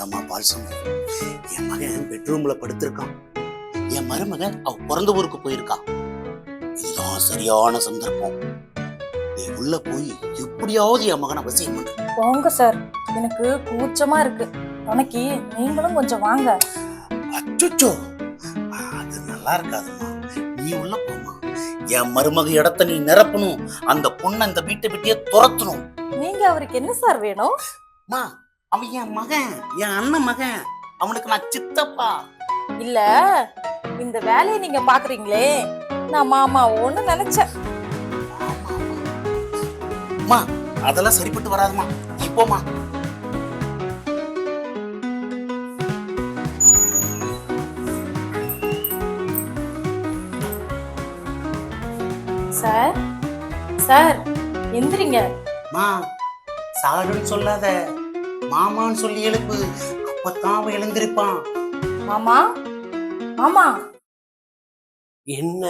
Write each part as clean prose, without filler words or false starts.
இந்தாமா பால்சம். என் மகன் பெட்ரூம்ல படுத்திருக்கான். என் மருமகன் அவ பிறந்த ஊருக்கு போயிருக்கா. இதுதான் சரியான சந்தர்ப்பம். நீ உள்ள போய் எப்படியாவது என் மகனை அவசியம் பண்ணு. போங்க சார், எனக்கு கூச்சமா இருக்கு. துணைக்கு நீங்களும் கொஞ்சம் வாங்க. அச்சோ, அது நல்லா இருக்காதுமா. நீ உள்ள போமா. என் மருமக இடத்த நீ நிரப்பணும். அந்த பொண்ணை இந்த வீட்டை விட்டியே துரத்தணும். நீங்க அவருக்கு என்ன சார் வேணும்? அவன் என் மகன், என் அண்ணன் மகன். அவனுக்கு நான் சித்தப்பா. இல்ல, இந்த வேலையை நீங்க பாக்குறீங்களே, நான் மாமா ஒண்ணு நினைச்சேன். அதெல்லாம் சரிப்பட்டு வராதுமா. இப்போமா சார், சார் எந்திரிங்க. சாருன்னு சொல்லாத, மாமான்னு சொல்லி எழுப்பு. அப்பதான் அவன் எழுந்திருப்பான். மாமா, மாமா. என்ன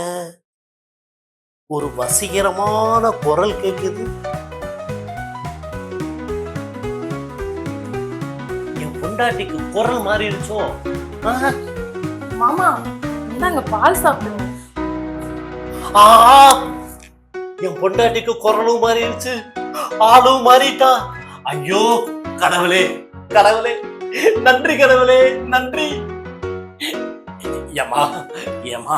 ஒரு வசீகரமான குரல் கேக்குது. என் பொண்டாட்டிக்கு குரல் மாறிடுச்சோ? மாமா இந்தாங்க பால் சாப்பிடுங்க. என் பொண்டாட்டிக்கு குரலும் மாறிடுச்சு, ஆளும் மாறிட்டா. ஐயோ கடவுளே, கடவுளே, நன்றி கடவுளே, நன்றி. ஏமா ஏமா,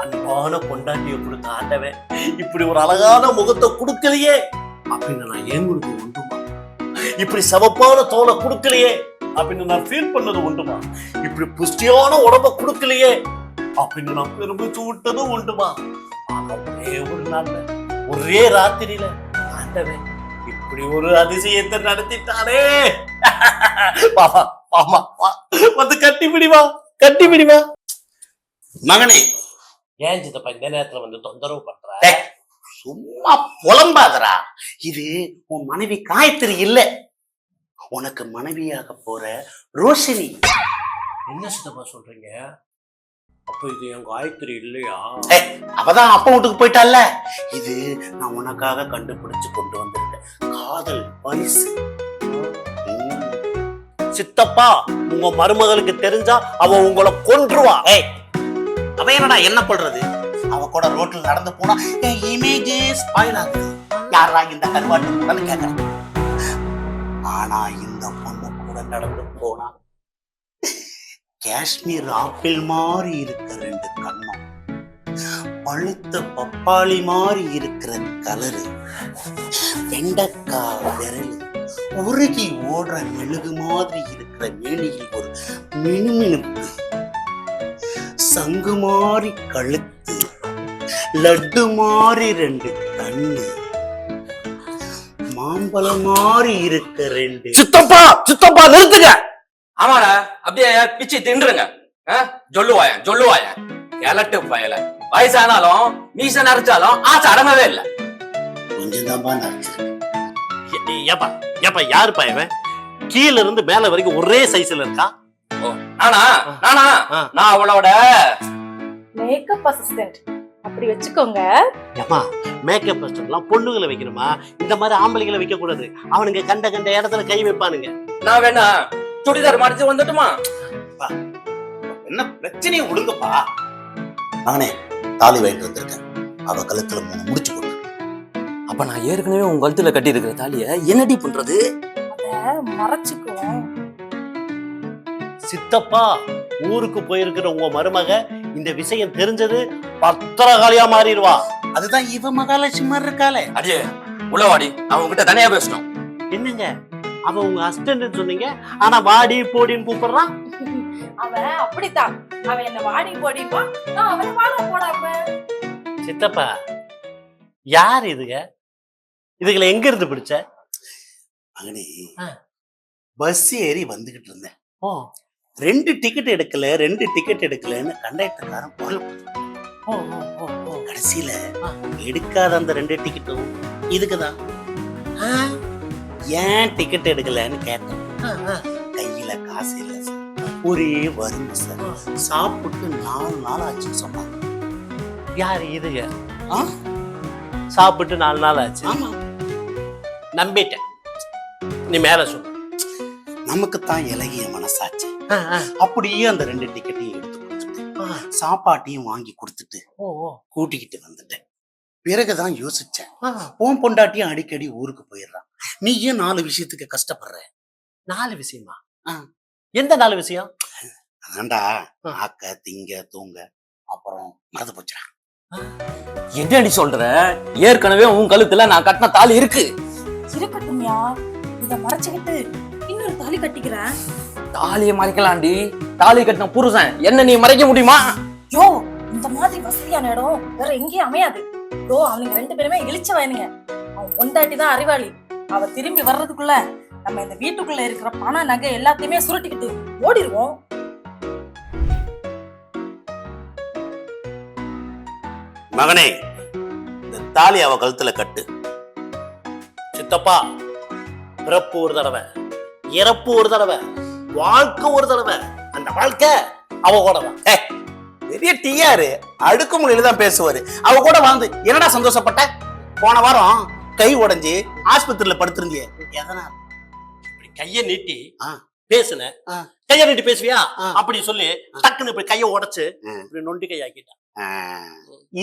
அன்பான பொண்டாட்டியை கொடுத்த ஆண்டவன் இப்படி ஒரு அழகான முகத்தை கொடுக்கலையே அப்படின்னு நான் ஏன் கொடுக்க உண்டுமா? இப்படி சவப்பான தோலை கொடுக்கலையே அப்படின்னு நான் ஃபீல் பண்ணது உண்டுமா? இப்படி புஷ்டியான உடம்ப கொடுக்கலையே அப்படின்னு நான் பெருமிச்சு விட்டதும் உண்டுமா? ஆனா ஒரே ஒரு நாள்ல, ஒரே ராத்திரியில ஆண்டவன் இப்படி ஒரு அதிசயத்தை நடத்திட்டானே. பாமா பாமா, வந்து கட்டி பிடிவா, கட்டி பிடிவா. மகனே, ஏன் சித்தப்பா இந்த நேரத்துல வந்து தொந்தரவு பண்ற? சும்மா புலம்பாதரா. இது உன் மனைவி காயத்ரி இல்ல, உனக்கு மனைவியாக போற ரோஷினி. என்ன சித்தப்பா சொல்றீங்க? அப்ப இது என் காயத்ரி இல்லையா? அவதான் அப்பா வீட்டுக்கு போயிட்டால. இது நான் உனக்காக கண்டுபிடிச்சு கொண்டு வந்திருக்கேன் காதல் பரிசு. சித்தப்பா, உங்க மருமகளுக்கு தெரிஞ்சா அவ உங்களை கொன்றுவா. அவ என்னடா என்ன பண்றது? அவ கூட ரோட்ல நடந்து போனா என் இமேஜே ஸ்பாயில் ஆகுது. யாரா இந்த கருவாட்டு கூடன்னு கேட்கறேன். ஆனா இந்த பொண்ணு கூட நடந்து போனா காஷ்மீர் ஆப்பிள் மாதிரி இருக்கிற 2 கண்ணம், பழுத்த பப்பாளி மாதிரி இருக்கிற கலரு, வெண்டைக்காய் விரல், உருகி ஓடுற மெழுகு மாதிரி இருக்கிற மேனியில் ஒரு மினுமினுப்பு, சங்கு மாறி கழுத்து, லட்டு மாறி 2 கண்ணு, மாம்பழம் மாறி இருக்க 2. சித்தப்பா சித்தப்பா நிறுத்துங்க. ஆமாடா, அப்படியே பிச்சு தின்றுங்க. சொல்லுவாயன் சொல்லுவாயன் கிளட்டு பயல. வயசானாலும் மீச நரைச்சாலும் ஆசை அடங்கவே இல்லை. கொஞ்சம் தான் ஏப்பா ஏப்பா, யாரு பயவன்? கீழ இருந்து மேல வரைக்கும் ஒரே சைஸ்ல இருக்கா. நானா நானா நான் அவளோட மேக்கப் அசிஸ்டன்ட். அப்படி வச்சுக்கோங்க. ஏமா, மேக்கப் அசிஸ்டன்ட்லாம் பொண்ணுங்களை வைக்கணுமா? இந்த மாதிரி ஆம்பளைங்களை வைக்க கூடாது. அவனுங்க கண்ட கண்ட இடத்துல கை வைப்பானுங்க. நான் வேணா சுடிதார் மடிச்சு வந்துட்டுமா? என்ன பிரச்சனையை விடுங்கப்பா. நானே தாலி வாங்கிட்டு வந்திருக்கேன். அவ கழுத்துல 3 முடிச்சு போட்டு. அப்ப நான் ஏற்கனவே உங்க கழுத்துல கட்டி இருக்கிற தாலிய என்னடி பண்றது? அத மறைச்சுக்குவோம். சித்தப்பா, ஊருக்கு போயிருக்கிற உங்க மருமக இந்த விஷயம் தெரிஞ்சது பத்திரகாளியா மாறிடுவா. அதுதான் இவ மகாலட்சுமி மாதிரி இருக்காளே. அடியே உள்ளவாடி, நான் உங்ககிட்ட தனியா பேசணும். என்னங்க, அவ உங்க அசிஸ்டன்ட் சொன்னீங்க, ஆனா வாடி போடின்னு கூப்பிடுறான். அவன் அப்படித்தான். அவன் என்ன வாடி போடிப்பா, நான் அவனை வாட போடாம. சித்தப்பா, யார் இதுங்க? இதுகளை எங்க இருந்து பிடிச்ச? மகனே, பஸ் ஏறி வந்துகிட்டு இருந்தேன். 2 டிக்கெட் எடுக்கல 2 டிக்கெட் எடுக்கலன்னு கண்டக்டர்காரன் பொருள். கடைசியில எடுக்காத அந்த 2 டிக்கெட்டும் இதுக்குதான். ஏன் டிக்கெட் எடுக்கலன்னு கேட்டேன். கையில காசு இல்ல சார், ஒரே வறுமை சார், சாப்பிட்டு 4 நாள் ஆச்சு சொன்னாங்க. யாரு இதுங்க? சாப்பிட்டு 4 நாள் ஆச்சு. நம்பிட்டேன். நீ மேல சொல்லு. நமக்குத்தான் இலகிய மனசாச்சு. அப்படியே அந்த 2 டிக்கெட்டையும் எடுத்து கொடுத்துட்டு சாப்பாட்டையும் வாங்கி கொடுத்துட்டு கூட்டிக்கிட்டு வந்துட்டேன். பிறகுதான் யோசிச்சேன், உன் பொண்டாட்டியும் அடிக்கடி ஊருக்கு போயிடுறான், நீ ஏன் 4 விஷயத்துக்கு கஷ்டப்படுற? 4 விஷயமா? எந்த 4 விஷயம்? அதான்டா, ஆக்க திங்க தூங்க அப்புறம் மறந்து போச்சுடா. என்னடி சொல்ற? ஏற்கனவே உன் கழுத்துல நான் கட்டின தாலி இருக்கு. இருக்கட்டும்யா, இத மறைச்சுக்கிட்டு இன்னொரு தாலி கட்டிக்கிறேன். தாலியை மறைக்கலாண்டி, தாலி கட்டின புருஷன் என்ன நீ மறைக்க முடியுமா? யோ, இந்த மாதிரி வசதியான இடம் வேற எங்கேயும் அமையாது. யோ, அவனுங்க 2 பேருமே இழிச்ச வயனுங்க. அவன் பொண்டாட்டி தான் அறிவாளி. அவ திரும்பி வர்றதுக்குள்ள நம்ம இந்த வீட்டுக்குள்ள இருக்கிற பண நகை எல்லாத்தையுமே சுருட்டிக்கிட்டு ஓடிடுவோம். மகனே, இந்த தாலி அவ கழுத்துல கட்டு. சித்தப்பா, பிறப்பு ஒரு தடவை, இறப்பு ஒரு தடவை, வாழ்க்கை ஒரு தடவை. அந்த வாழ்க்கை அவ கூட தான். பெரிய டிஆர் அடுக்குமுறையில தான் பேசுவாரு. அவ கூட வாழ்ந்து என்னடா சந்தோஷப்பட்ட? போன வாரம் கை உடைஞ்சு ஆஸ்பத்திரியில படுத்திருந்தியே, எதனால? இப்படி கைய நீட்டி பேசுன, கைய நீட்டி பேசுவியா அப்படி சொல்லி டக்குன்னு இப்படி கைய உடைச்சு இப்படி நொண்டி கை ஆக்கிட்டான்.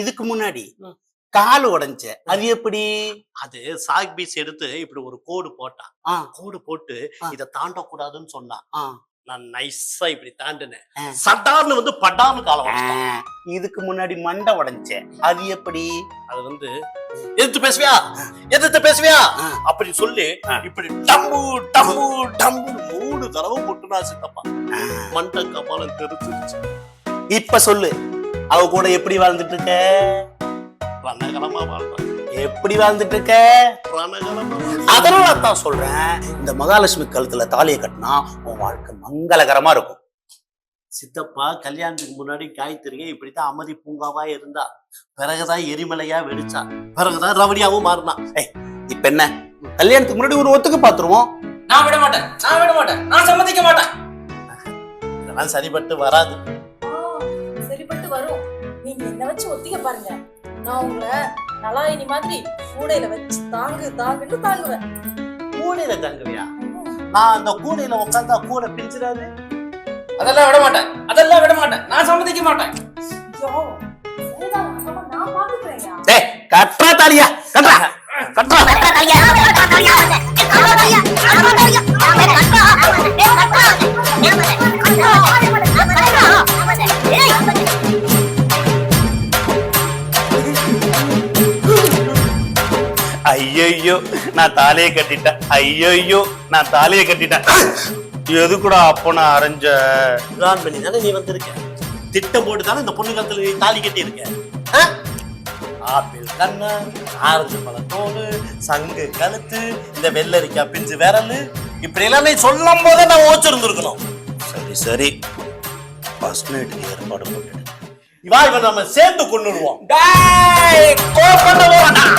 இதுக்கு முன்னாடி கால் உடைஞ்ச, அது எப்படி? அது சாக் பீஸ் எடுத்து இப்படி ஒரு கோடு போட்டான். கோடு போட்டு இதை தாண்டக்கூடாதுன்னு சொன்னான். நான் நைஸா இப்படி தாண்டினேன். சட்டார்னு வந்து பட்டார்னு காலம் வச்சிட்டான். இதுக்கு முன்னாடி மண்டை உடைஞ்ச, அது எப்படி? அது வந்து எதிர்த்து பேசுவியா, எதிர்த்து பேசுவியா அப்படி சொல்லி இப்படி டம்பு டம்பு டம்பு 3 தடவை முட்டுனா சித்தப்பா. மண்டை கபாலம் தெரிச்சிருச்சு. இப்ப சொல்லு, அவ கூட எப்படி வாழ்ந்துட்டு இருக்க? ரணகலமா வாழ்றேன். எப்படி வாழ்ந்துட்டு இருக்க? ரணகலமா. அதனால தான் சொல்றேன், இந்த மகாலட்சுமி கழுத்துல தாலியை கட்டினா உன் வாழ்க்கை மங்களகரமா இருக்கும். சித்தப்பா கல்யாணத்துக்கு முன்னாடி காய்கறிங்க இப்படித்தான் அமைதி பூங்காவா இருந்தா. பிறகுதான் எரிமலையா வெடிச்சா. பிறகுதான் ரவடியாவும் மாறினா. இப்ப என்ன, கல்யாணத்துக்கு முன்னாடி ஒரு ஒத்துக்கு பாத்துருவோம். நான் விட மாட்டேன், நான் விட மாட்டேன், நான் சம்மதிக்க மாட்டேன். இதெல்லாம் சரிபட்டு வராது. சரிப்பட்டு வரும். நீங்க என்ன வச்சு ஒத்திக்க பாருங்க. நான் உங்களை நலாயினி மாதிரி கூடையில வச்சு தாங்கு தாங்குன்னு தாங்குவேன். கூடையில தங்குவியா? நான் அந்த கூடையில உட்காந்தா கூடை பிரிச்சிடாது. அதெல்லாம் விட மாட்டேன், அதெல்லாம் விட மாட்டேன், நான் சம்மதிக்க மாட்டேன். நான் பாத்துக்கிறேன். கட்டா தாலியா, கட்டா கட்டா. ஐயோ, நான் தாலியை கட்டிட்டேன். ஐயோ, நான் தாலியை கட்டிட்டேன். எது கூட அப்ப நான் அரைஞ்ச பிளான் பண்ணி தானே நீ வந்திருக்க. திட்டம் போட்டு தானே இந்த பொண்ணு காலத்துல நீ தாலி கட்டி இருக்க. ஆப்பிள் கண்ணு, ஆரஞ்சு பழ தோல், சங்கு கழுத்து, இந்த வெள்ளரிக்காய் பிஞ்சு விரல், இப்படி எல்லாம் நீ சொல்லும் போதே நான் ஓச்சிருந்துருக்கணும். சரி சரி, ஃபர்ஸ்ட் நைட்டுக்கு ஏற்பாடு பண்ணிட்டு இவன் நம்ம சேர்ந்து கொண்டுடுவோம். டேய், கோபப்பட வேண்டாம்.